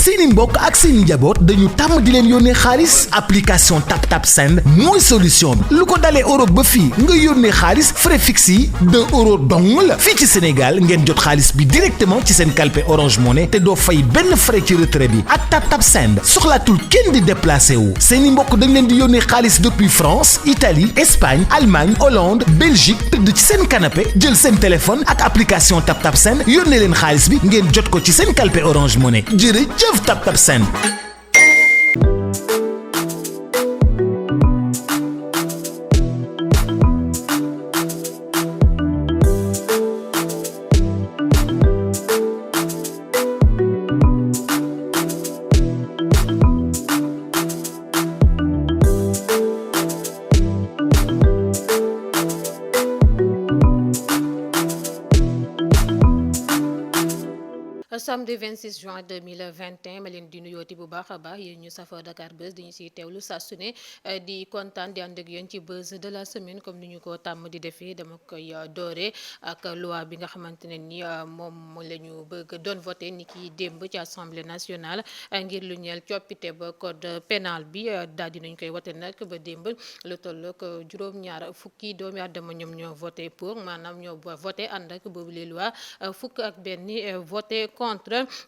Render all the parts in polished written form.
seeni mbokk ak seeni njaboot dañu tàmm di leen yónnee xaalis. application TapTap Send mooy solution bi lu ko dalee Europe ba fii nga yónnee xaalis frais fixe yi €2 dong la fii ci Sénégal ngeen jot xaalis bi directement ci seen kalpe Orange Money te doo fay benn frais ci retrait bi ak TapTap Send soxlaatul kenn di déplacé wu seeni mbokk dañ leen di yónnee xaalis depuis France Italie Espagne Allemagne Hollande Belgique tëdd ci seen canapé jël seen téléphone ak application TapTap Send yónnee leen xaalis bi ngeen jot ko ci seen kalpe Orange Money jërëjëf TapTap Send. Samedi 26 juin 2021 ma leen di nuyooti bu baax a baax yéen ñu safoo Dakar Buzz di ñu siy teewlu saa su ne di kontaan di ànd ak yéen ci buzz de la semaine comme ni ñu ko tàmm di defee dama koy doore ak loi bi nga xamante ne ni moom la ñu bëgg doon voté ni ki démb ci assemblée nationale ngir lu ñeel coppite ba code pénal bi daal dinañ koy voté nag ba démb lu toll ak juróom-ñaar fukki doomi aadama ñoom ñoo voté pour maanaam ñoo voté ànd ak boobu les loi fukk ak benn voté contre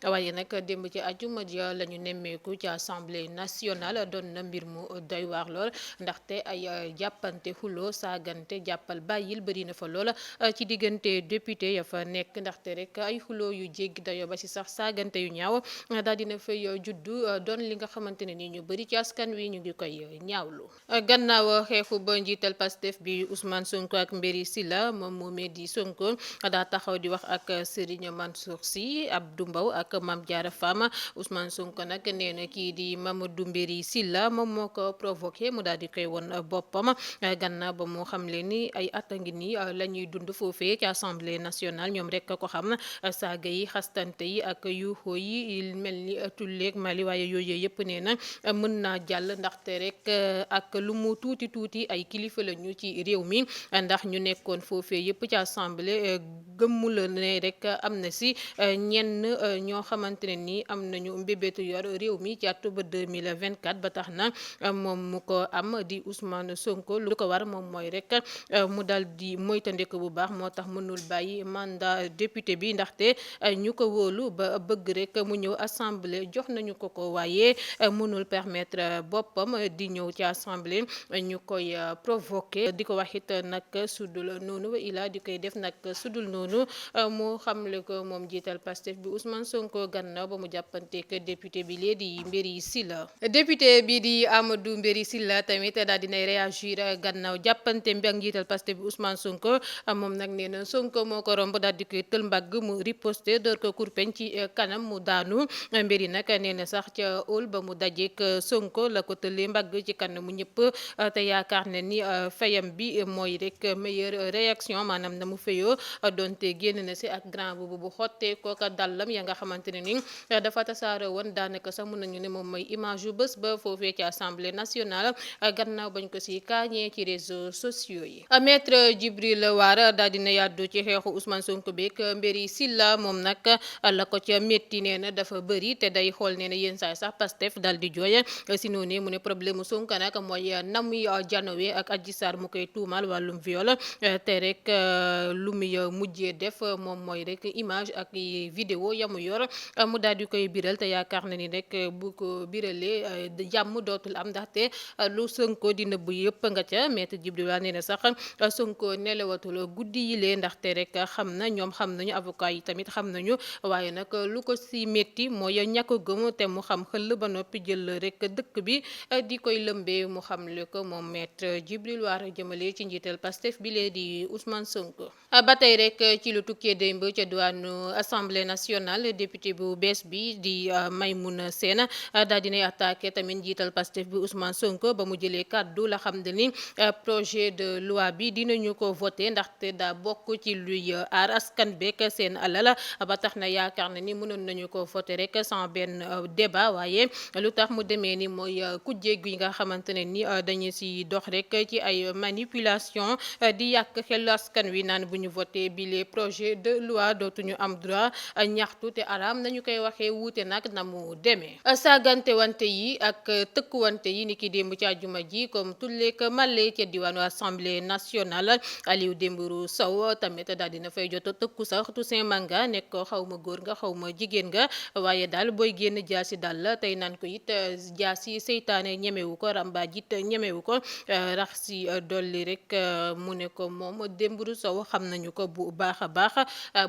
waaye nag démb ci àjjuma ji la ñu nemmeeku ci assemblée nationale doon na mbir mu doy waar lool ndaxte ay jàppante xuloo saagante jàppal bàyyil bëri na fa lool ci diggante député ya fa nekk ndaxte rek ay xuloo yu jéggi dayo ba ci sax saagante yu ñaaw daal dina fay juddu doon li nga xamante ne ni ñu bëri ci askan wi ñu ngi koy ñaawlu gannaaw xeexu ba njiital Pastef bi Ousmane Sonko ak Mbéri Sylla moom moomee di Sonko daa taxaw di wax ak Serigne Mansour Sy Abdou Mbow ak Mame Diarra Fam Ousmane Sonko nag nee na kii di Mamadou Mbéri Sylla moom moo ko provoqué mu daal di koy won boppam gannaaw ba moo xam leen ni ay at a ngi nii la ñuy dund foofee ci assemblée nationale ñoom rek ko xam saaga yi xastante yi ak yuuxoo yi mel ni tulleeg Mali waaye yooyu yëpp nee na mën naa jàll ndaxte rek ak lu mu tuuti tuuti ay kilifa la ñu ci réew mi ndax ñu nekkoon foofee yëpp ci assemblée gëmmula ne rek am na si ñenn ñoo xamante ne nii am nañu mbébétu yor réew mi ci atu ba 2024 ba tax na moom mu ko am di Ousmane Sonko lu ko war moom mooy rek mu dal di moytandiku bu baax moo tax mënul bàyyi mandat député bi ndaxte ñu ko wóolu ba bëgg rek mu ñëw assemblée jox nañu ko waaye mënul permettre boppam di ñëw ci assemblée ñu koy provoqué di ko wax it nag sudul noonu ila di koy def nag sudul noonu mu xamle ko moom jiital Pastef bi Ousmane Sonko gannaaw ba mu jàppanteek député bi lee di Mbéri Sylla député bi di Amadou Mbéri Sylla tamit daal dinay réagir gannaaw jàppante bi ak njiital Pastef bi Ousmane Sonko moom nag nee na Sonko moo ko romb daal di koy tël mbagg mu riposté door ko kurpeñ ci kanam mu daanu Mbéri nag nee na sax ca óol ba mu dajeek Sonko la ko tëlee mbagg ci kanamu ñëpp te yaakaar ne ni fayam bi mooy rek meilleure réaction maanaam na mu fayoo donte génn na si ak grand boobu bu xottee kooka dallam ya nga xamante ne ni dafa tasaare woon daanaka sax mën nañu ne moom mooy image yu bés ba foofee ci assemblée nationale gannaaw bañ ko si kaañee ci réseaux sociaux yi maître Djibril War daal dina yàddu ci xeexu Ousmane Sonko beeg Mbéri Sylla moom nag la ko ca métti nee na dafa bëri te day xool nee na yéen saay sax Pastef dal di jooy si noonu mu ne problème mu Sonko nag mooy namuy janowee ak Adji Sarr mu koy tuumal wàllum viol te rek lu muy mujjee def moom mooy rek image ak vidéo yamu yor mu daal di koy biral te yaakaar na ni rek bu ko biralee jàmm dootul am ndaxte lu Sonko di nëbb yëpp nga ca maître Djibril War nee na sax Sonko nelawatul guddi yi lee ndaxte rek xam na ñoom xam nañu avocat yi tamit xam nañu waaye nag lu ko si métti mooy ñàkk gëm te mu xam xëll ba noppi jël rek dëkk bi di koy lëmbee mu xam le ko moom maître Djibril War jëmale ci njiital Pastef bi lee di Ousmane Sonko ba tey rek ci lu tukkee démb ca diwaanu assemblée nationale député bu bees bi di Maymouna Sène daal dinay attaqué tamit njiital Pastef bi Ousmane Sonko ba mu jëlee kàddu la xam ne ni projet de loi bi dinañu ko voté ndaxte daa bokk ci luy aar askan beek seen alal ba tax na yaakaar na ni mënoon nañu ko voté rek sans benn débat waaye lu tax mu demee ni mooy kujje gi nga xamante ne ni dañu si dox rek ci ay manipulation di yàq xelu askan wi naan bu ñu voté bi les projets de loi dootuñu am droit ñaxtu te araam nañu koy waxee wuute nag na mu demee saagante wante yi ak tëkkuwante yi ni ki démb ci àjjuma ji comme tulleek màlle ca diwaanu assemblée nationale Aliou Dembourou Sow tamit daal dina fay jot tëkku sax Toussaint Manga nekk ko xaw ma góor nga xaw ma jigéen nga waaye daal booy génn jaasi dal tey naan ko it jaasi seytaane ñemewu ko rambaaj it ñemewu ko rax si dolli rek mu ne ko moom Dembourou Sow xam nañu ko bu baax a baax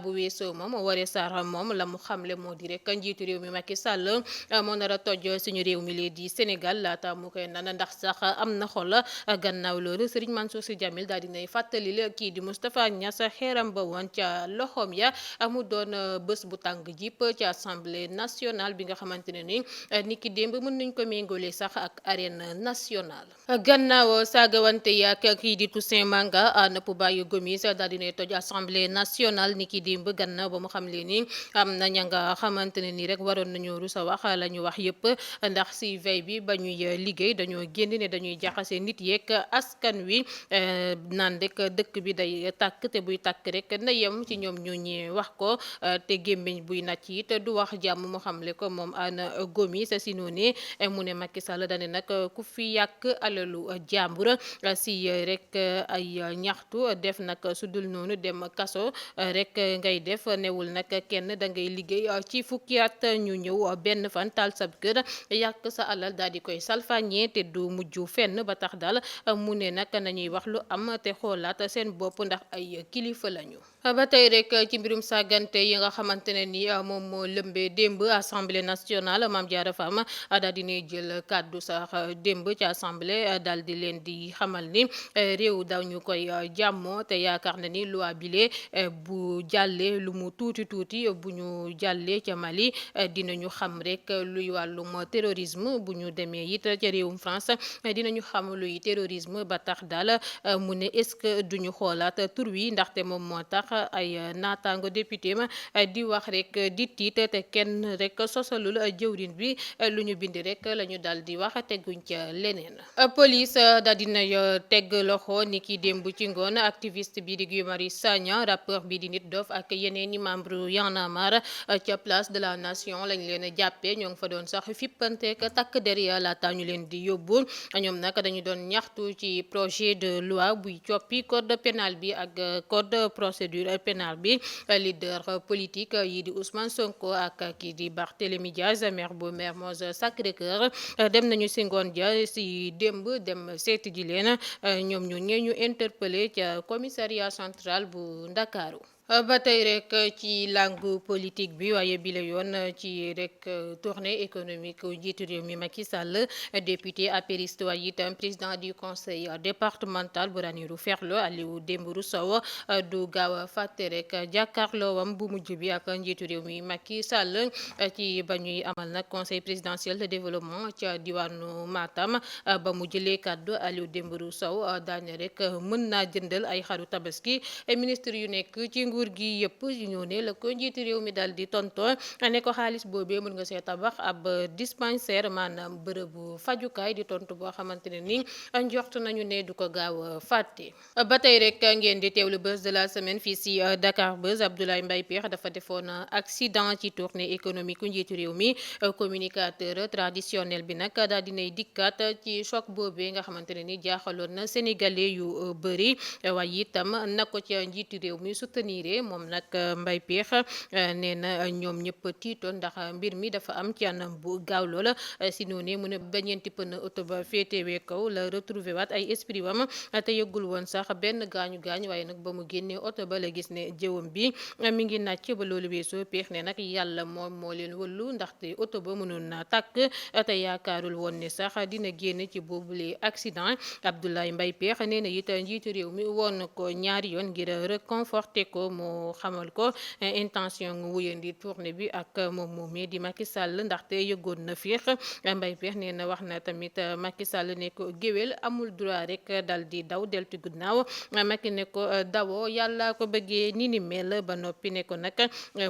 bu weesoo moom Woré Sarr moom la mu xamle moo di rek njiitu réew mi Macky Sall moo nar a toj suñu réew mi lee di Sénégal laata mu koy nana ndax sax am na xol gannaaw loolu Serigne Mansour Sy Djamil daal dinay fàttali la kii di Moustapha Niass xeeram ba woon ca loxoom ya mu doon bés bu tàng jip ci assemblée nationale bi nga xamante ne ni ki démb mën nañ ko méngale sax ak arène nationale gannaaw saagawante yi ak kii di Toussaint Manga nëpp bàyyi Gomis daal dinay toj assemblée nationale ni ki démb gannaaw ba mu xam leen ni am na ña nga xamante ne ni rek waroon nañu rusa wax la ñu wax yëpp ndax si veille bi ba ñuy liggéey dañoo génn ne dañuy jaxase nit yeeg askan wi naan rek dëkk bi day tàkk te buy tàkk rek na yem ci ñoom ñu ñi wax ko te gémmiñ buy nàcc it du wax jàmm mu xamle ko moom Anna Gomis si noonu mu ne Macky Sall dane nag ku fi yàq alalu jàmbur si rek ay ñaxtu def nag su dul noonu dem kaso rek ngay def newul nag kenn da ngay liggéey ci fukki at ñu ñëw benn fan taal sab kër yàq sa alal daal di koy salfañee te du mujj fenn ba tax daal mu ne nag nañuy wax lu am te xoolaat seen bopp ndax ay kilifa lañu. ba tey rek ci mbirum sàggante yi nga xamante ne ni moom moo lëmbee démb assemblée nationale Mame Diarra Fam daal di ne jël kàddu sax démb ci assemblée daal di leen di xamal ni réew dañu koy jàmmoo te yaakaar na ni loi bile bu jàllee lu mu tuuti tuuti bu ñu jàllee ca Mali dinañu xam rek luy wàllum terrorisme bu ñu demee it ca réewum France dinañu xam luy terrorisme ba tax daal mu ne est-ce que duñu xoolaat tur wi ndaxte moom moo tax ay naataango député ma di wax rek di tiit te kenn rek sosalul jëwrin bi lu ñu bind rek la ñu dal di wax teguñ ca leneen. Police daal dina teg loxo ni ki démb ci ngoon activiste bi di Guy Marius Sagna rappeur bi di Nit Doff ak yeneen i membre Y'en a marre ca place de la nation lañ leen jàppee ñoo ngi fa doon sax fippanteek takk der ya laata ñu leen di yóbbu ñoom nag dañu doon ñaxtu ci projet de loi buy coppi code pénal bi ak code procédure pénale bi leader politique yi di Ousmane Sonko ak kii di Barthélémy Diaz maire bu Mermoz Sacré-Cœur dem nañu si ngoon ja si démb dem seeti ji leen ñoom ñu interpellé ca commissariat central bu Ndakaaru. ba tey rek ci langue politique bi waaye bi la yoon ci rek tournée économique njiitu réew mi Macky Sall député apériste waaye itam président du conseil départemental bu Ranérou Ferlo Aliou Dembourou Sow du gaaw a fàtte rek jàkkaarloowam bu mujj bi ak njiitu réew mi Macky Sall ci ba ñuy amal nag conseil présidentiel de développement ca diwaanu Matam ba mu jëlee kàddu Aliou Dembourou Sow daane rek mën naa jëndal ay xaru tabaski ministre yu nekk ci nguur gi yëpp ñoo ne la ko njiitu réew mi daal di tonton ne ko xaalis boobee mën nga see tabax ab dispensaire maanaam bërëbu fajukaay di tontu boo xamante ne ni njort nañu ne du ko gaaw a fàtte. ba tey rek ngeen di teewlu buzz de la semaine fii si Dakar Buzz. Abdoulaye Mbaye Pekh dafa defoon accident ci tournée économique njiitu réew mi communicateur traditionnel bi nag daal dinay dikkaat ci choc boobee nga xamante ne ni jaaxaloon na sénégalais yu bëri waaye itam na ko ca njiitu réew mi soutenir moom nag Mbaye Pekh nee na ñoom ñëpp tiitoon ndax mbir mi dafa am ci anam bu gaaw loola si noonu mu ne ba ñeenti pneu oto ba féetewee kaw la retrouvé waat ay esprit wam te yëggul woon sax benn gaañu gaañ waaye nag ba mu génnee oto ba la gis ne jëwam bi mi ngi nàcc ba loolu weesoo Pekh ne nag yàlla moom moo leen wëllu ndaxte oto ba mënoon naa tàkk te yaakaarul woon ne sax dina génn ci boobule accident. Abdoulaye Mbaye Pekh nee na it njiitu réew mi woon ko ñaari yoon ngir réconforter ko moo xamal ko intention nga wuyandi tournée bi ak moom moomee di Macky Sall ndaxte yëgoon na fiix Mbaye Pekh nee na wax na tamit Macky Sall ne ko géwél amul droit rek dal di daw deltu ginnaaw Macky ne ko dawoo yàlla ko bëggee ni mel ba noppi ne ko nag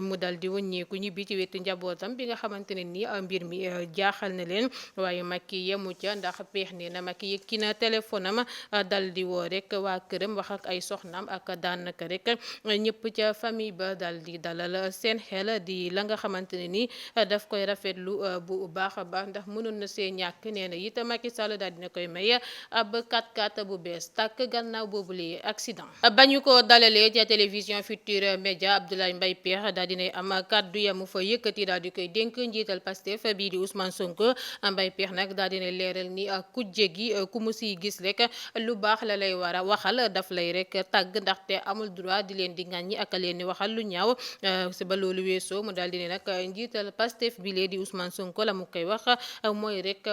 mu dal di wëññeeku ñibbi ci wetu njabootam bi nga xamante ne ni mbir mi jaaxal na leen waaye Macky yemu ca ndax Pekh nee na Macky yëkki na téléphone am dal di woo rek waa këram wax ak ay soxnaam ak daanaka rek ñëpp ca famille ba dal di dalal seen xel di la nga xamante ne ni daf koy rafetlu bu baax a baax ndax mënoon na see ñàkk nee na it Macky Sall daal dina koy may ab 4x4 bu bees tàkk gannaaw boobu li accident ba ñu ko dalalee ca télévision Futurs Médias Abdoulaye Mbaye Pekh daal dinay am kàddu yamu fa yëkkati daal di koy dénk njiital Pastef bii di Ousmane Sonko Mbaye Pekh nag daal dinay leeral ni kujje gi ku mu siy gis rek lu baax la lay war a waxal daf lay rek tàgg ndaxte amul droit di leen di ŋàññi ak leen di waxal lu ñaaw si ba loolu weesoo mu daal di ne nag njiital Pastef bi lee di Ousmane Sonko la mu koy wax mooy rek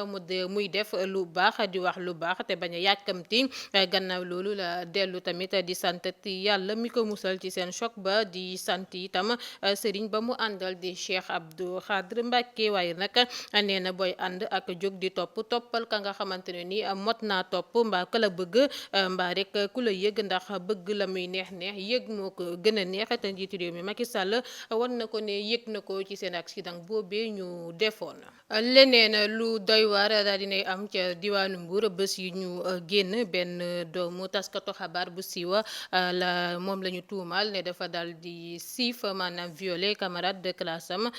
muy def lu baax di wax lu baax te bañ a yàkkamti gannaaw loolu la dellu tamit di sant yàlla mi ko musal ci seen choc ba di sant itam sëriñ ba mu àndal di Cheikh Abdou Khadre Mbacké waaye nag nee na booy ànd ak jóg di toppal ka nga xamante ne ni mot naa topp mbaa ka la bëgg mbaa rek ku la yëg ndax bëgg la muy neex yëg moo ko gën a neex te njiitu réew mi Macky Sall wan na ko ne yëg na ko ci seen accident boobee ñu defoon. leneen lu doy waar daal dinay am ca diwaanu Mbour bés yi ñu génn benn doomu taskatu xabaar bu siiwa moom la ñu tuumal ne dafa dal di siif maanaam violé camarade de classe am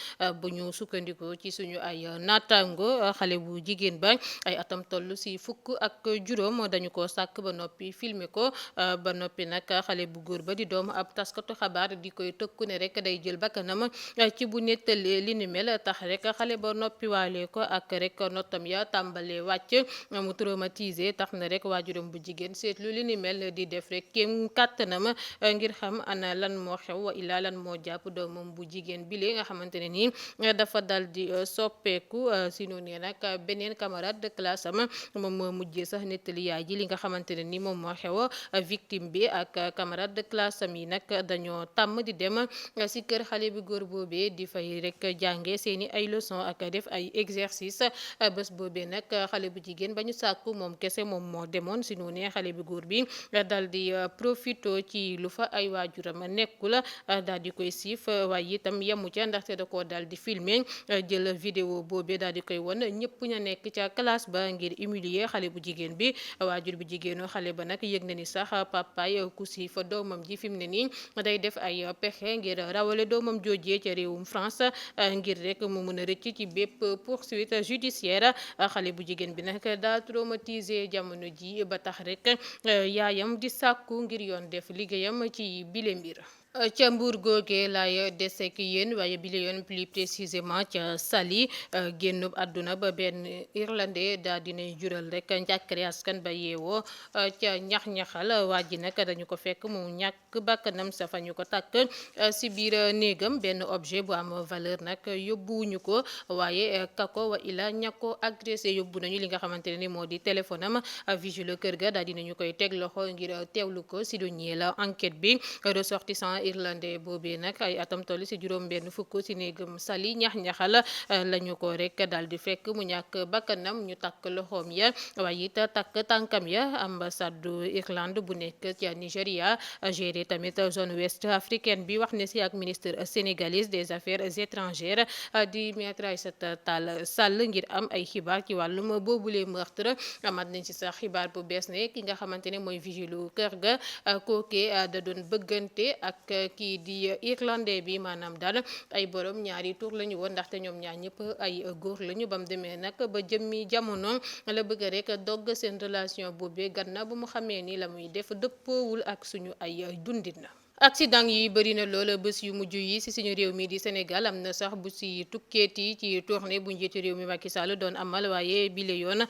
bu ñu sukkandikoo ci suñu ay naataango xale bu jigéen ba ay atam toll si fukk ak juróom dañu ko sàkk ba noppi filmer ko ba noppi nag xale bu góor ba di doom ab taskatu xabaar di koy tëkku ne rek day jël bakkanam ci bu nettalee li ni mel tax rek xale ba noppi waale ko ak rek notam ya tàmbalee wàcc mu traumatisé tax na rek waajuram bu jigéen seetlu li ni mel di def rek kéem kàttanam ngir xam ana lan moo xew wa ilaa lan moo jàpp doomam bu jigéen bile nga xamante ne nii dafa dal di soppeeku si noonu nag beneen camarade de classe am moom moo mujjee sax nettali yaay ji li nga xamante ne nii moom moo xew victime bi ak camarade de classe am yi nag dañoo tàmm di dem si kër xale bu góor boobee di fay rek jànge seeni ay leçon ak def ay exercice bés boobee nag xale bu jigéen ba ñu sàkku moom kese moom moo demoon si noonu xale bu góor bi dal di profito ci lu fa ay waajuram nekkul daal di koy siif waaye itam yemu ca ndaxte da koo dal di filmer jël vidéo boobee daal di koy won ñëpp ña nekk ca classe ba ngir humilier xale bu jigéen bi waajur bu jigéenu xale ba nag yëg na ni sax papaay ku siif doomam ji fi mu ne nii day def ay pexe ngir rawale doomam joojee ca réewum France ngir rek mu mën a rëcc ci bépp poursuite judiciaire xale bu jigéen bi nag daa traumatisé jamono ji ba tax rek yaayam di sàkku ngir yoon def liggéeyam ci bile mbir. ca Mbour googee laay desek yéen waaye bi la yoon plus précisément ca Saly génnub àdduna ba benn irlandais daal dinay jural rek njàkkare askan ba yeewoo ca ñax-ñaxal waa ji nag dañu ko fekk mu ñàkk bakkanam sa fa ñu ko takk si biir néegam benn objet bu am valeur nag yóbbuwuñu ko waaye kako wa ila ña ko agressé yóbbu nañu li nga xamante ne ni moo di téléphone am vigile kër ga daal dinañu koy teg loxo ngir teewlu ko si doñee la enquête bi ressortissant irlandais boobee nag ay atam toll si juróom benn fukk si néegam Saly ñax-ñaxal lañu ko rek daal di fekk mu ñàkk bakkanam ñu takk loxoom ya waaye it takk tànkam ya ambassade Irlande bu nekk ca Nigéria géré tamit zone ouest africaine bi wax ne si ak ministre sénégalaise des affaires étrangères di maître Aïssata Tall Sall ngir am ay xibaar ci wàllum boobule meurtre amat nañ si sax xibaar bu bees ne ki nga xamante ne mooy vigilu kër ga kooke da doon bëggante ak kii di irlandais bi maanaam daal ay borom ñaari tur lañu woon ndaxte ñoom ñaar ñëpp ay góor lañu bam demee nag ba jëmmi jamono la bëgg rek dogg seen relation boobee gannaaw bu mu xamee ni la muy def dëppoowul ak suñu ay dundin na accident yi bëri na lool bés yu mujj yi ci suñu réew mi di Sénégal am na sax bu ci tukkeeti ci tournée bu njiitu réew mi Macky Sall doon amal waaye bile yoon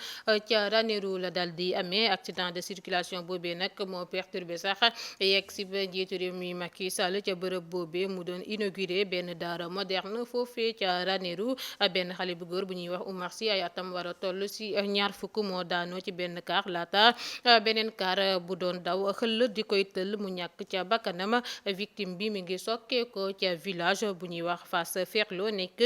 ca Ranérou la dal di amee accident de circulation boobee nag moo perturbé sax yegg ci ba njiitu réew mi Macky Sall ca bërëb boobee mu doon inauguré benn daara moderne foofee ca Ranérou benn xale bu góor bu ñuy wax Oumar Sy ay atam war a toll ci ñaar fukk moo daanoo ci benn kaar laata beneen kaar bu doon daw xëll di koy tëll mu ñàkk ca bakkanam victime bi mi ngi sokkee ko ca village bu ñuy wax Fass Ferlo nekk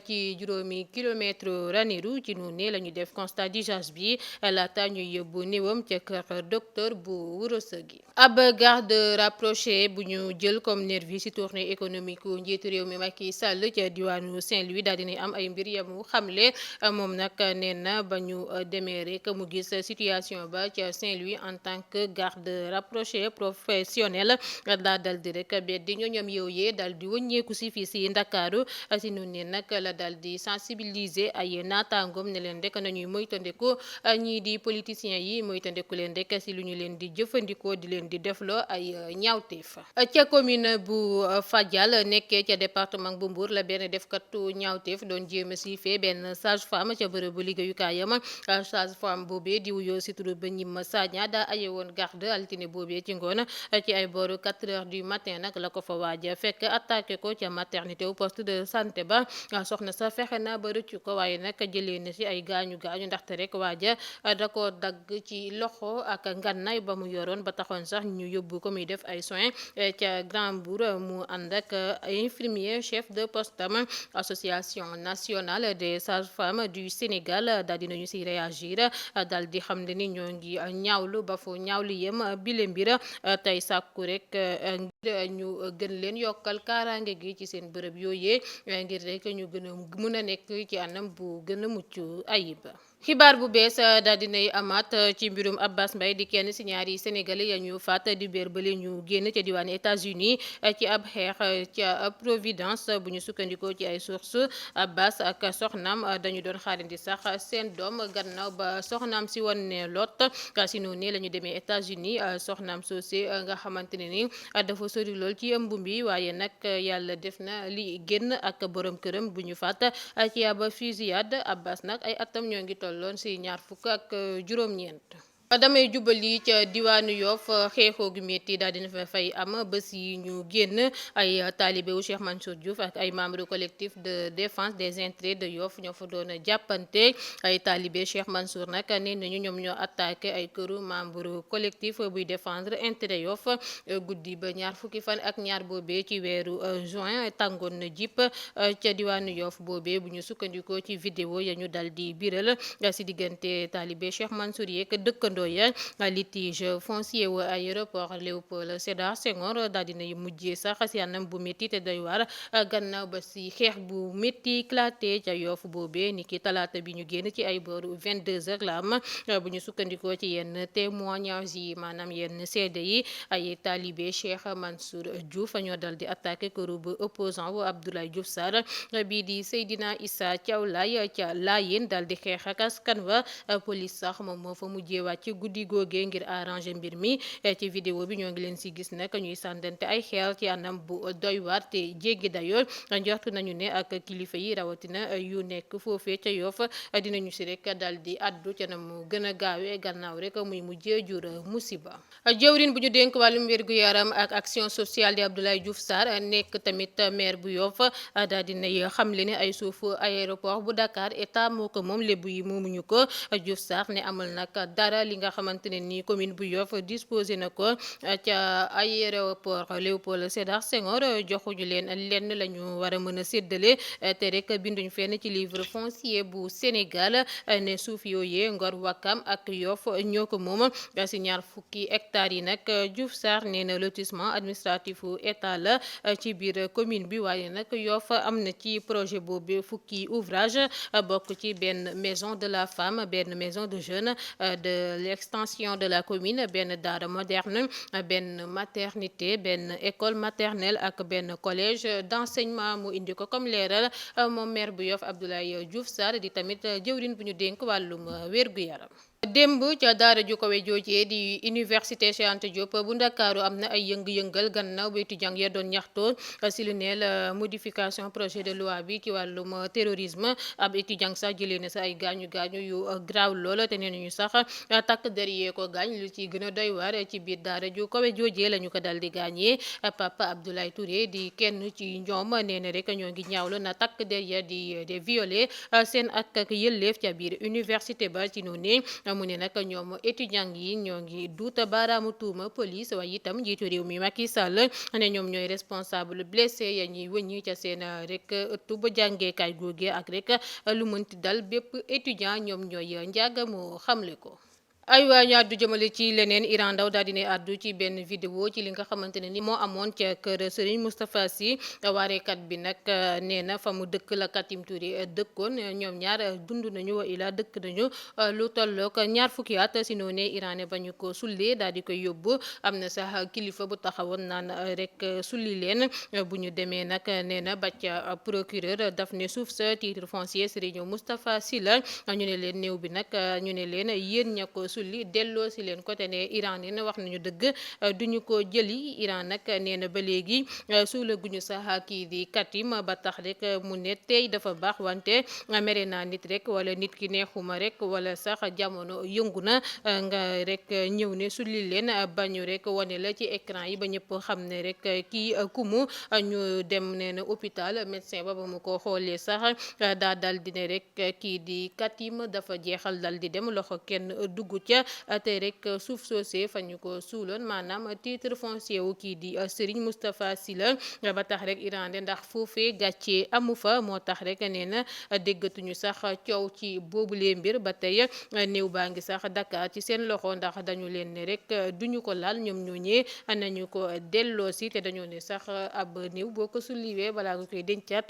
ci juróomi kilomètre Ranérou ci noonu la ñu def constat d'usage bi laata ñuy yóbbu néewam ca kër docteur bu Ourossogui. ab garde rapproché bu ñu jël comme nervi ci tournée économique njiitu réew mi Macky Sall ca diwaanu Saint-Louis daal dina am ay mbir yamu xamle moom nag nee na ba ñu demee rek mu gis situation ba ca Saint-Louis en tant que garde rapproché professionnel daa dal di rek beddi ñoñom yooyee dal di wëññeeku si fii si Ndakaaru si nu ne nag la dal di sensibiliser ay naataangoom ne leen rek nañuy moytandiku ñii di politiciens yi moytandiku leen rek si lu ñu leen di jëfandikoo di leen di defloo ay ñaawteef. ca commune bu Fadial nekkee ca département bu Mbour la benn defkatu ñaawteef doon jéem a siifee benn sage-femme ca bërëbu liggéeyukaayam sage-femme boobee di wuyoo si turu ba ñim Sagna daa aye woon garde altine boobee ci ngoon ci ay booru 4 heures du matin nag la ko fa waaja fekk attaqué ko ca maternité au poste de santé ba soxna sa fexe na ba rëccu ko waaye nag jëlee na si ay gaañu ndaxte rek waaja da ko dagg ci loxo ak ngànnaay ba mu yoroon ba taxoon sax ñu yóbbu ko muy def ay soins ca Grand Mbour mu ànd ak infirmier chef de poste am association nationale des sages-femmes du Sénégal daal dinañu si réagir daal di xam ne ni ñoo ngi ñaawlu ba fu ñaawlu yem bile mbir tey sàkku rek ngir ñu gën leen yokkal kaaraange gi ci seen bërëb yooyee ngir rek ñu gën a mën a nekk ci anam bu gën a mucc ayib. xibaar bu bees daal dinay amaat ci mbirum Abbas Mbaye di kenn si ñaari sénégalais ya ñu faat di béer bale ñu génn ca diwaanu États-Unis ci ab xeex ca Providence bu ñu sukkandikoo ci ay sources Abbas ak soxnaam dañu doon xaarandi sax seen doom gannaaw ba soxnaam si woon ne lot si noonu la ñu demee États-Unis soxnaam soosé nga xamante ne ni dafa sori lool ci ëmb bi waaye nag yàlla def na li génn ak borom këram bu ñu faat ci ab fusillade Abbas nag ay atam ñoo ngi tolloon si ñaar fukk ak juróom-ñeent. damay jubali ca diwaanu Yoff xeexoo gu metti daal dina fa fay am bés yi ñu génn ay taalibe wu Cheikh Mansour Diouf ak ay membres collectif de défense des intérêts de Yoff ñoo fa doon jàppante ay taalibe Cheikh Mansour nag nee nañu ñoom ñoo attaqué ay këru membre collectif buy défendre intérêt Yoff guddi ba ñaar fukki fan ak ñaar boobee ci weeru juin tàngoon na jip ca diwaanu Yoff boobee bu ñu sukkandikoo ci vidéo ya ñu dal di biral si diggante taalibe Cheikh Mansour yeeg dëkkandoo ya litige foncier wu aéroport Léopold Sédar Senghor daal dina mujjee sax si anam bu métti te doy waar gannaaw ba si xeex bu métti éclaté ca Yoff boobee ni ki talaata bi ñu génn ci ay booru 22h la am bu ñu sukkandikoo ci yenn témoignages yi maanaam yenn seede yi ay talibé Cheikh Mansour Diouf ñoo dal di attaqué këru bu opposant wu Abdoulaye Diouf Sarr bii di Seydina Issa Thiaw Laye ca Layeen dal di xeex ak askan wa police sax moom moo fa mujjee wàcc guddi googee ngir arranger mbir mi ci vidéo bi ñoo ngi leen si gis nag ñuy sàndante ay xeer ci anam bu doy waar te jéggi dayoo njort nañu ne ak kilifa yi rawatina yu nekk foofee ca Yoff dinañu si rek dal di addu ca na mu gën a gaawee gannaaw rek muy mujjee jur musiba. jëwrin bu ñu dénk wàllum wér gu yaram ak action sociale di Abdoulaye Diouf Sarr nekk tamit maire bu Yoff daal dinay xamle ne ay suufu aéroport bu Dakar état moo ko moom lébu yi moomuñu ko Diouf Sarr ne amul nag dara li nga xamante ne ni commune bu Yoff disposé na ko ca aéroport Léopold Sédar Senghor joxuñu leen lenn la ñu war a mën a séddale te rek binduñ fenn ci livre foncier bu Sénégal ne suuf yooyee Ngor Wakam ak Yoff ñoo ko moom si ñaar fukki hectares yi nag Diouf Sarr nee na lotissement administratif u état la ci biir commune bi waaye nag Yoff am na ci projet boobu fukki ouvrage bokk ci benn maison de la femme benn maison de jeunes de l'extension de la commune benn daara moderne benn maternité benn école maternelle ak benn collège d'enseignement mu indi ko comme leeral moom maire bu Yoff Abdoulaye Diouf Sarr di tamit jëwrin bu ñu dénk wàllum wér-gu-yaram. démb ca daara ju kawe joojee di université Cheikh Anta Diop bu Ndakaaru am na ay yëng-yëngal gannaaw ba étudiant ya doon ñaxtoo si lu neel modification projet de loi bi ci wàllum terrorisme ab étudiant sax jëlee na sa ay gaañu yu graaw lool te nee nañu sax takk der yee ko gaañ lu ci gën a doy waar ci biir daara ju kawe joojee la ñu ko dal di gaañee Papa Abdoulaye Touré di kenn ci ñoom nee na rek ñoo ngi ñaawlu na takk der ya di violer seen ak yëlleef ca biir université ba ci noonu mu ne nag ñoom étudiants yi ñoo ngi duuta baaraamu tuuma police waaye itam njiitu réew mi Macky Sall ne ñoom ñooy responsable blessé ya ñuy wëññi ca seen rek ëttu ba jàngeekaay googe ak rek lu mënti dal bépp étudiant ñoom ñooy njàgga mu xamle ko. ay waa ñu àddu jëmale ci leneen Iran Ndaw daal dina àddu ci benn vidéo ci li nga xamante ne ni moo amoon ca kër Serigne Moustapha Sy waarekat bi nag nee na fa mu dëkk la Katim Touré dëkkoon ñoom ñaar dund nañu wa ila dëkk nañu lu tollook ñaar fukki at si noonee Iran ba ñu ko sullee daal di koy yóbbu am na sax kilifa bu taxawoon naan rek sulli leen bu ñu demee nag nee na ba ca procureur daf ne suuf sa titre foncier Serigne Moustapha Sy la ñu ne leen néew bi nag ñu ne leen yéen ña ko sulli delloo si leen côté ne Iran nee na wax nañu dëgg duñu ko jëli Iran nag nee na ba léegi suula guñu sax kii di Katim ba tax rek mu ne tey dafa baax wante mere naa nit rek wala nit ki neexuma rek wala sax jamono yëngu na nga rek ñëw ne sulli leen bañu rek wane la ci écran yi ba ñëpp xam ne rek kii kumu ñu dem nee na hôpital médecin ba mu ko xoolee sax daa dal di ne rek kii di Katim dafa jeexal dal di dem loxo kenn dugg ca te rek suuf soosee fa ñu ko suuloon maanaam titre foncier wu kii di Serigne Moustapha Sy la ba tax rek Iran de ndax foofee gàccee amu fa moo tax rek nee na déggatuñu sax coow ci boobulee mbir ba tey néew baa ngi sax Dakar ci seen loxo ndax dañu leen ne rek duñu ko laal ñoom ñooñee nañu ko delloo si te dañoo ne sax ab néew boo ko sulliwee balaa nga koy dencaat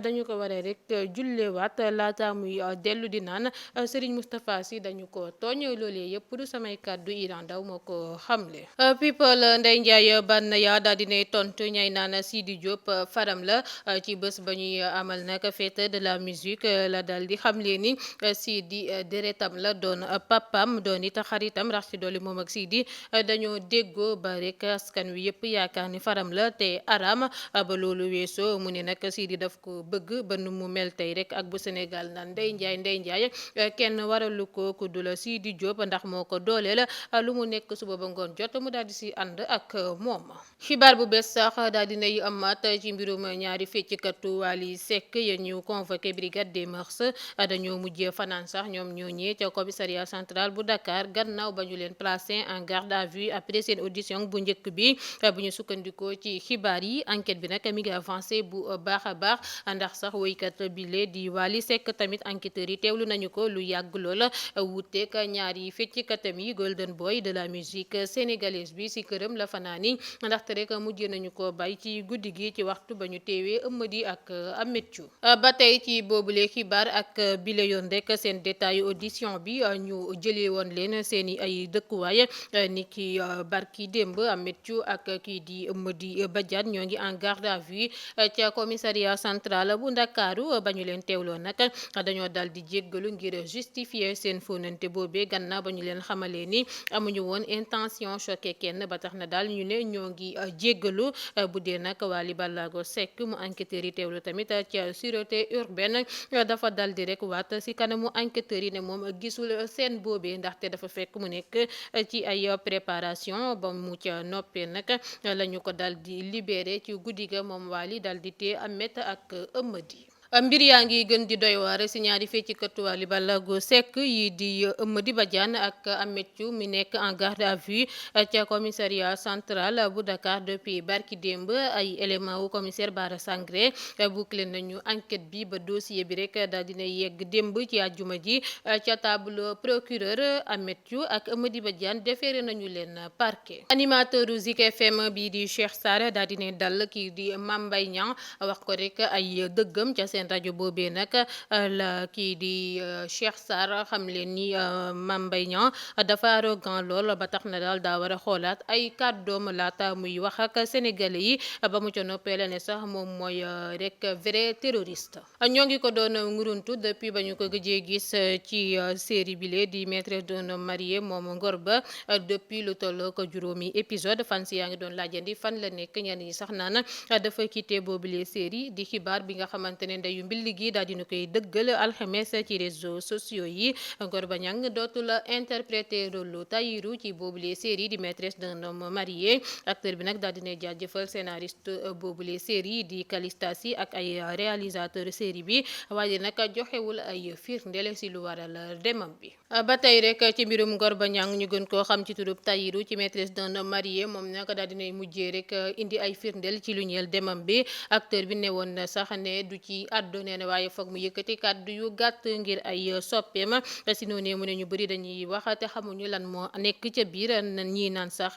dañu ko waree rek jullewaat laata muy dellu di naan Serigne Moustapha Sy dañu ko tooñ loolu yëpp du samay kàddu Iran Ndaw moo ko xamle. people Ndeye Ndiaye Banaya daal dinay tontu ñay naan Sidi Diop faram la ci bés ba ñuy amal nag fête de la musique la daal di xamle ni Sidi deretam la doon papam doon it xaritam rax ci dolli moom ak Sidi dañoo déggoo ba rek askan wi yëpp yaakaar ni faram la te aram ba loolu weesoo mu ne nag Sidi daf ko bëgg ba nu mu mel tey rek ak bu Sénégal naan Ndeye Ndiaye kenn waralu ko ku dul Sidi Diop ndax moo ko dooleel lu mu nekk suba ba ngoon jot mu daal di si ànd ak moom. xibaar bu bees sax daal dinay amaat ci mbirum ñaari feccikatu Wally Seck ya ñu convoqué brigade des mœurs dañoo mujjee fanaan sax ñoom ñooñee ca commissariat central bu Dakar gannaaw ba ñu leen placé en garde à vue après seen audition bu njëkk bi bu ñu sukkandikoo ci xibaar yi enquête bi nag mi ngi avancé bu baax a baax ndax sax woykat bile di Wally Seck tamit enquêteurs yi teewlu nañu ko lu yàgg loola wuuteeg ñaari feccikatam yi golden boy de la musique sénégalaise bi si këram la fanaani ndaxte rek mujjee nañu ko bay ci guddi gi ci waxtu ba ñu teewee Eumeudi ak Ameth Thiou ba tey ci boobule xibaar ak bile yoon rek seen détail audition bi ñu jëlee woon leen seeni ay dëkkuwaay ni ki barki démb Ameth Thiou ak kii di Eumeudi Badiane ñoo ngi en garde à vue ca commissariat central bu Ndakaaru ba ñu leen teewloo nag dañoo dal di jéggalu ngir justifier seen fóonante boobee gannaaw ba ñu leen xamalee ni amuñu woon intention choqué kenn ba tax na daal ñu ne ñoo ngi jéggalu bu dee nag Wally Ballago Seck mu enquêteurs yi teewlu tamit ca sûreté urbaine dafa dal di rek waat si kanamu enquêteurs yi ne moom gisul seen boobee ndaxte dafa fekk mu nekk ci ay préparation ba mu ca noppee nag la ñu ko dal di libéré ci guddi ga moom Wally dal di tee Ameth ak Eumeudi mbir yaa ngi gën di doy waar si ñaari feccikatu Wally Ballago Seck yi di Eumeudi Badiane ak Ameth Thiou mi nekk en garde à vue ca commissariat central bu Dakar depuis barki démb ay élément wu commissaire Bara Sangaré bouclé nañu enquête bi ba dossier bi rek daal dina yegg démb ci àjjuma ji ca table procureur Ameth Thiou ak Eumeudi Badiane déféré nañu leen parquet. animateur Zik FM bi di Cheikh Sarr daal dina dal kii di Mame Mbaye Niang wax ko rek ay dëggam ca seen rajo boobee nag la kii di Cheikh Sarr xam leen ni Mame Mbaye Niang dafa arrogant lool ba tax na daal daa war a xoolaat ay kàddoom laata muy wax ak sénégalais yi ba mu ca noppee la ne sax moom mooy rek vrai terroriste. ñoo ngi ko doon nguruntu depuis ba ñu ko gëjee gis ci série bile di maîtresse d'un homme marié moom ngor ba depuis lu toll ko juróomi épisode fan si yaa ngi doon laajandi fan la nekk ñenn ñi sax naan dafa quitté boobule série di xibaar bi nga xamante ne ndeyu mbilli gi daal dina koy dëggal alxames ci réseaux sociaux yi. Gorba Niang dootul interpréter rôle Tahirou ci boobule série di maîtresse d'un homme marié. Acteur bi nag daal dina jaajëfal scénariste boobule série di Calista Sy ak ay réalisateur série bi, waaye nag joxewul ay firndeel si lu waral demam bi. Ba tey rek ci mbirum Gorba Niang ñu gën koo xam ci turub Tahirou ci maîtresse d'un homme marié, moom nag daal dinay mujjee rek indi ay firndeel ci lu ñeel demam bi. Acteur bi ne woon na sax ne du ci àddu, nee na waaye foog mu yëkkati kàddu yu gàtt ngir ay soppeem. Si noonu mu ne ñu bëri dañuy wax te xamuñu lan moo nekk ca biir, ñii naan sax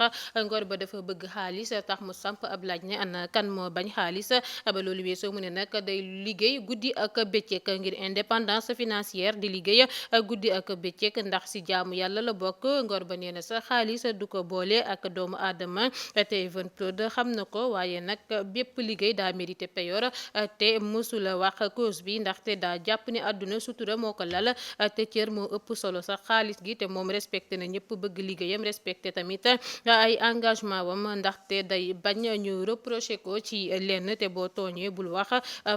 Gorba dafa bëgg xaalis tax mu samp ab laaj ne ana kan moo bañ xaalis. Ba loolu weesoo mu ne nag day liggéey guddi ak bëccëg ngir indépendance financière, di liggéey guddi ak bëccëg ndax si jaamu yàlla la bokk. Gorba nee na sax xaalis du ko boole ak doomu aadama te Evenprod xam na ko, waaye nag bépp liggéey daa mérité payoor te mësula wax cause bi ndaxte daa jàpp ne àdduna sutura moo ko lal te cër moo ëpp solo sax xaalis gi, te moom respecté na ñëpp, bëgg liggéeyam, respecté tamit ay engagement wam ndaxte day bañ ñu reproché ko ci lenn te boo tooñee bul wax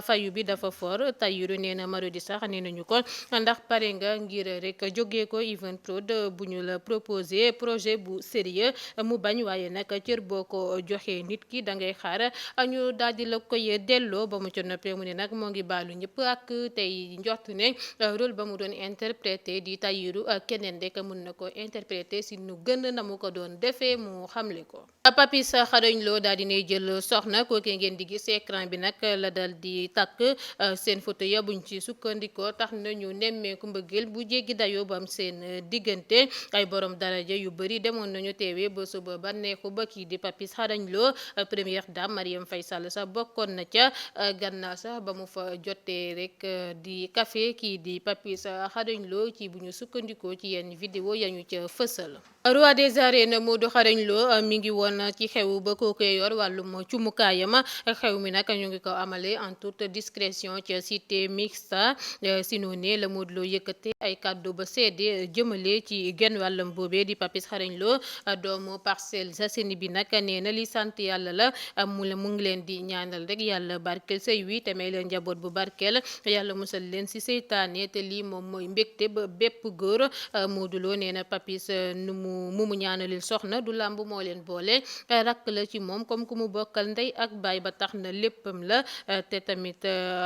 fayu bi dafa fort. Tahirou nee na Marodi sax nee nañu ko ndax pare nga ngir rek jógee ko Evenprod bu ñu la proposé projet bu sérieux mu bañ, waaye nag cër boo ko joxee nit ki da ngay xaar ñu daal di la koy delloo. Ba mu ca noppee mu ne nag moo ngi baalu ñëpp ak tey njort ne rôle ba mu doon interprété di Tahirou keneen rek mun na ko interprété si nu gën na mu ko doon defee, mu xamle ko. Papis Xarañ Lo daal dinay jël soxna, kookee ngeen di gis écran bi nag la dal di takk. Seen photo ya buñ ci sukkandikoo tax na ñu nemmeeku mbëggeel bu jéggi dayoo ba am seen diggante. Ay borom daraja yu bëri demoon nañu teewee ba suba ba neexu ba kii di Papis Xarañ Lo. Première dame Marième Faye Sall sax bokkoon na ca, gannaaw sax ba mu fa jotee rek di café kii di Papis Xarañ Lo ci bu ñu sukkandikoo ci yenn vidéo ya ñu ca fësal. Roi des arènes Modou Xarañ Lo mi ngi woon ci xew ba kookee yor wàllum cumukaayam. Xew mi nag ñu ngi ko amale en toute discrétion ca cité mixta. Si noonu la Modou Lo yëkkate ay kàddu ba seede jëmale ci genn wàllam boobee di Papis Xarañ Lo. Doomu Parcelles Assainies bi nag nee na li sant yàlla la, mu ngi leen di ñaanal rek yàlla barkeel sëy wi te may leen njaboot bu barkeel, yàlla musal leen si seytaane, te lii moom mooy mbégte ba bépp góor. Modou Lo nee na Papis nu mu ñaanalil soxna du làmb moo leen boole, rakk la ci moom comme ku mu bokkal ndey ak baay, ba tax na léppam la. te tamit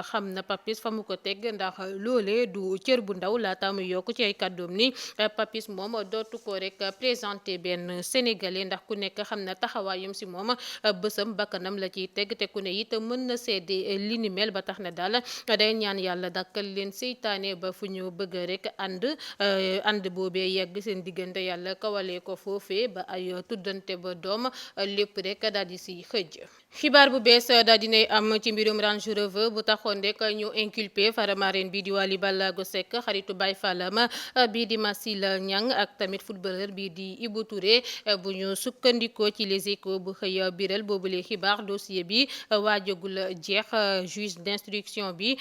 xam na Papis fa mu ko teg ndax loole du cër bu ndaw. Laata muy yokk ci ay kàddoom ni Papis moom dootu ko rek présenté benn sénégalais ndax ku nekk xam na taxawaayam si moom, bësam bakkanam la ciy teg, te ku ne it mën na seede li ni mel, ba tax na daal day ñaan yàlla dakkal leen seytaane ba fu ñu bëgg rek ànd boobee yegg seen diggante, yàlla kawalee ko foofee ba ay tuddante ba doom lépp rek daal di si xëj. Xibaar bu bees daal dinay am ci mbirum Range Rover bu taxoon rek ñu inculpé Faramareen bi di Wally Ballago Seck, xaritu Baye Fallam bii di Massila Niang ak tamit footballeur bii di Ibou Touré. Bu ñu sukkandikoo ci Les Échos bu xëy biral boobule xibaar, dossier bi waajagul jeex. Juge d'instruction bi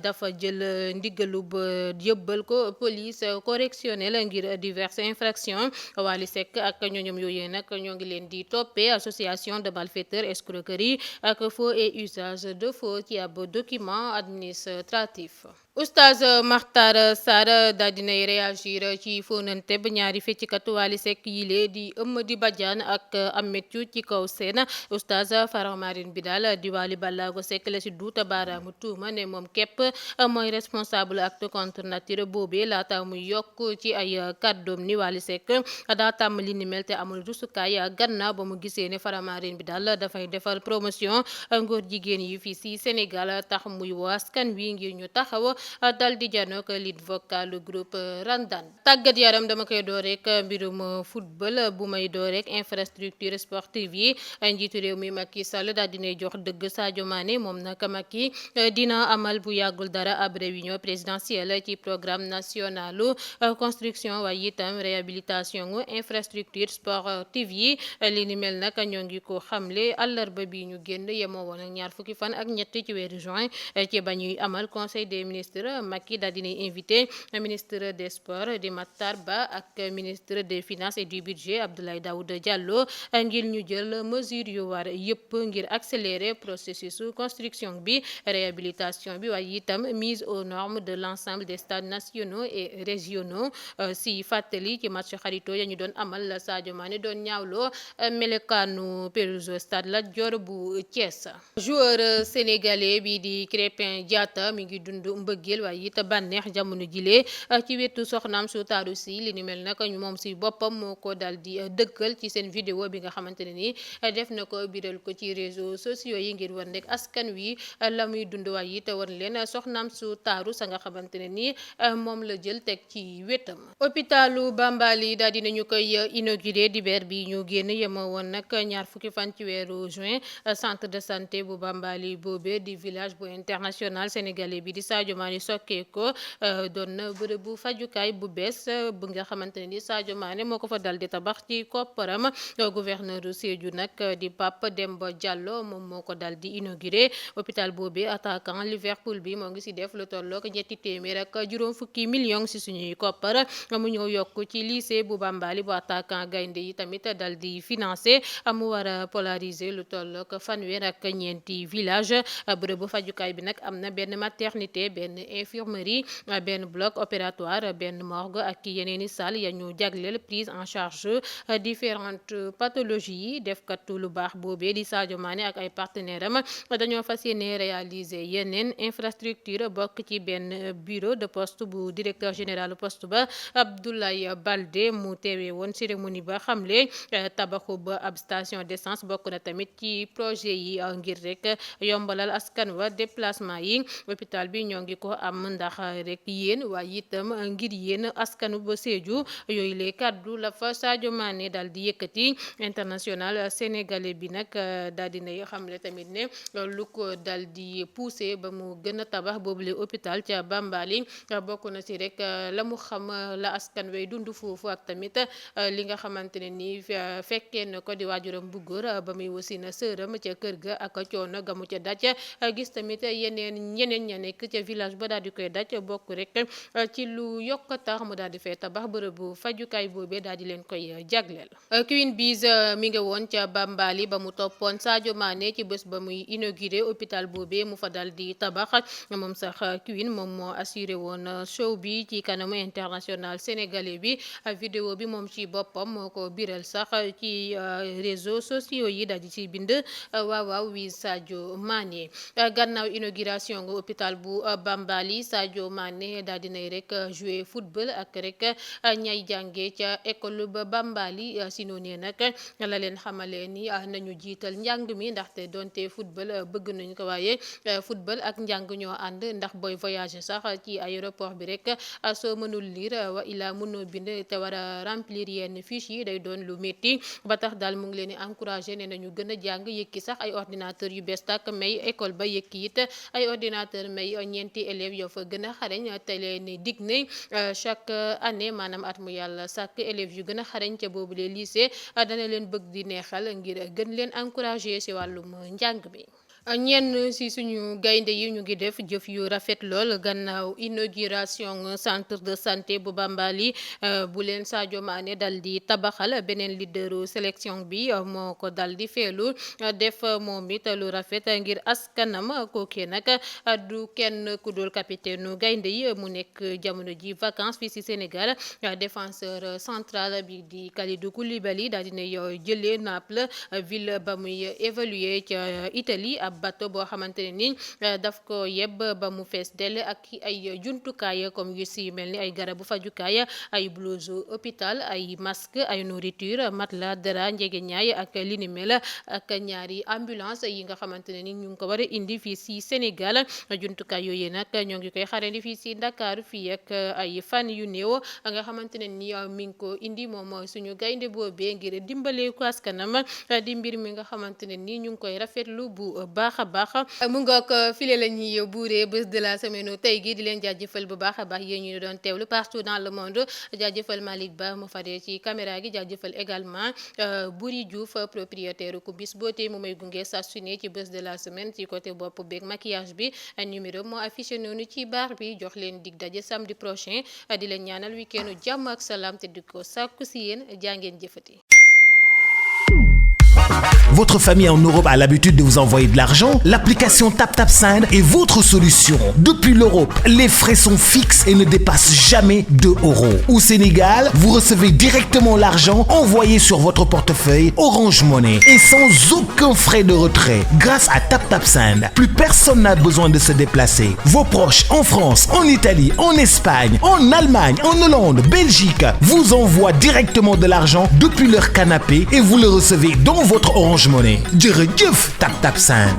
dafa jël ndigalu ba yëbbal ko police correctionnelle ngir diverses infractions. Wally Seck ak ñoñom yooyee nag ñoo ngi leen di toppee association de malfaiteurs, escroquerie ak faux et usage de faux ci ab document administratif. Oustaz Makhtar Sarr daal dinay réagir ci fóonante ba ñaari feccikatu Wally Seck yile di Eumeudi Badiane ak Ameth Thiou ci kaw seen. Oustaz Faramareen bi daal di Wally Ballago Seck la si duuta baaraamu tuuma ne moom képp mooy responsable acte contre nature boobee, laata muy yokk ci ay kàddoom ni Wally Seck daa tàmm li ni mel te amul rusukaay gannaaw ba mu gisee ne Faramareen bi daal dafay defal promotion ngóor jigéen yi fii si Sénégal, tax muy woo askan wi ngir ñu taxaw dal di janook lead vocal groupe Randan. Tàggat yaram dama koy door rek mbirum football bu may door rek infrastructure sportive yi. Njiitu réew mi Macky Sall daal dinay jox dëgg Sadio Mané, moom nag Macky dina amal bu yàggul dara ab réunion présidentielle ci programme nationalu construction waaye itam réhabilitation infrastructure sportive yi. Li ni mel nag ñoo ngi ko xamle àllarba àllarba bi ñu génn yemoo woon ak ñaar fukki fan ak ñett ci weeru juin ci ba ñuy amal conseil des ministres. Macky daal dina invité ministre des sports di Matar Ba ak ministre des finances et du budget Abdoulaye Daouda Diallo ngir ñu jël mesure yu war yëpp ngir accélérer processus construction bi, réhabilitation bi, waaye itam mise aux normes de l'ensemble des stades nationaux et régionaux. Si fàttali ci match xarito ya ñu doon amal la Sadio Mané doon ñaawloo melokaanu pelouse stade Lat Dior bu Thiès. Joueur sénégalais bi di Krépin Diatta mi ngi dund mbëggeel waaye it bànneex jamono jilee ci wetu soxnaam su taaru si li ni mel nag moom si boppam moo ko dal di dëkkal ci seen vidéo bi nga xamante ne ni def na ko biral ko ci réseaux sociaux yi ngir wan rek askan wi la muy dund waaye it wan leen soxnaam su taaru sa nga xamante ne ni moom la jël teg ci wetam. Hôpitalu Bambali daal dinañu koy inauguré dibeer bi ñu génn yema woon nag ñaar fukki fan ci weeru juin. Centre de santé bu Bambali boobee di village bu international sénégalais bi di Sadio Mané sokkee ko doon na bërëb bu fajukaay bu bees bu nga xamante ne ni Sadio Mané moo ko fa dal di tabax ci kopparam. Gouverneur Sédhiou nag di Pape Demba Diallo moom moo ko dal di inauguré. Hôpital boobee attaquant Liverpool bi moo ngi si def lu tollook ñetti téeméer ak juróom fukki millions si suñuy koppar. Mu ñëw yokk ci lycée bu Bambali bu attaquant gaynde yi tamit dal di financé mu war a polariser lu tollook fanweer ak ñeenti village. Bërëbu fajukaay bi nag am na benn maternité, benn infirmerie, benn bloc opératoire, benn morgue ak yeneeni salle ya ñu jagleel prise en charge différentes pathologies yi. Defkatu lu baax boobee di Sadio Mané ak ay partenaire am dañoo fas yéene réaliser yeneen infrastructure bokk ci benn bureau de poste bu directeur général poste ba Abdoulaye Baldé mu teewee woon cérémonie ba xamle tabaxu ba ab station d'essence bokk na tamit ci projet yi ngir rek yombalal askan wa déplacement yi. Hôpital bi ñoo ngi ko am ndax rek yéen waaye itam ngir yéen askanu ba Sédhiou. Yooyu les kaddu la fa Sadio Mané daal di yëkkati. International sénégalais bi nag daal di nay xamle tamit ne lu ko dal di poussé ba mu gën a tabax boobule hôpital ca Bambali bokk na ci rek la mu xam la askan way dund foofu ak tamit li nga xamante ne ni fekkee na ko di waajuram bu góor ba muy wasi na sëram ca kër ga ak coono ga mu ca daj. Gis tamit ñeneen ña nekk ca village ba daal di koy daj bokk rek ci lu yokk tax mu daal di fay tabax bërëbu fajukaay boobee daal di leen koy jagleel. Queen Biz mi nga woon ca Bambali ba mu toppoon Sadio Mané ci bés ba muy inauguré hôpital boobee mu fa dal di tabax. Moom sax Queen moom moo assuré woon show bi ci kanamu international sénégalais bi. Vidéo bi moom ci boppam moo ko biral sax ci réseaux sociaux yi daal di ci bind waaw wi Sadio Mané. Gannaaw inauguration nga hôpital bu Bambali Sadio Mané daal dinay rek jouer football ak rek ñay jànge ca école ba Bambali. Si noonu nag la leen xamale ni nañu jiital njàng mi ndaxte donte football bëgg nañ ko waaye football ak njàng ñoo ànd ndax booy voyager sax ci aéroport bi rek soo mënul lire wa ilaa mënoo bind te war a remplir yenn fiche yi day doon lu métti ba tax daal mu ngi leen di encourager ne nañu gën a jàng yëkki sax ay ordinateur yu bees tàkk may école ba yëkki it ay ordinateur may ñeenti élèves yoo fa gën a xarañ te leen dig ne chaque année maanaam at mu yàlla sàkk élèves yu gën a xarañ ca boobu les lycée dana leen bëgg di neexal ngir gën leen encourager ci wàllum njàng mi. ñenn ci suñu gaynde yi ñu ngi def jëf yu rafet lool gannaaw inauguration centre de santé bu Bambali bu leen Sadio Mané dal di tabaxal. Beneen leaderu sélection bi moo ko dal di feelu def moom it lu rafet ngir askanam. Kookee nag du kenn ku dul capitaine gaynde yi mu nekk jamono ji vacances fii ci Sénégal. Défenseur central bi di Kalidou Koulibaly daal dina jëlee Naples ville ba muy évaluer ca Italie bateau boo xamante ne ni daf ko yebb ba mu fees dell ak ay jumtukaay comme yu si mel ni ay garabu fajukaay, ay blouse hôpital, ay masque, ay nourriture, matelas, dara, njegeñaay ak li ni mel ak ñaari ambulance yi nga xamante ne ni ñu ngi ko war a indi fii si Sénégal. Jumtukaay yooyu nag ñoo ngi koy xarandi fii si Dakar fii ak ay fan yu néew nga xamante ne ni mi ngi ko indi moom suñu gaynde boobee ngir dimbale ko askanam di mbir mi nga xamante ne ni ñu ngi koy rafetlu bu baax baax a baax mu ngoog file la ñuy buuree bés de la semaine tey gi di leen jaajëfal bu baax a baax yéen ñu doon teewlu partout dans le monde jaajëfal Malick Ba mu fadee ci caméra gi jaajëfal également Buri Diouf propriétaire ku bis beauté mu may gunge saa su ne ci bés de la semaine ci côté bopp beeg maquillage bi numéro moo affiché noonu ci barre bi jox leen dig daje samedi prochain di leen ñaanal week-end jàmm ak salaam te di ko sàkku si yéen jaa ngeen jëfati. Votre famille en Europe a l'habitude de vous envoyer de l'argent? L'application TapTapSend est votre solution. Depuis l'Europe, les frais sont fixes et ne dépassent jamais 2 €. Au Sénégal, vous recevez directement l'argent envoyé sur votre portefeuille Orange Money et sans aucun frais de retrait. Grâce à TapTapSend, plus personne n'a besoin de se déplacer. Vos proches en France, en Italie, en Espagne, en Allemagne, en Hollande, Belgique vous envoient directement de l'argent depuis leur canapé et vous le recevez dans votre Orange Money. Jërëjëf TapTapSend.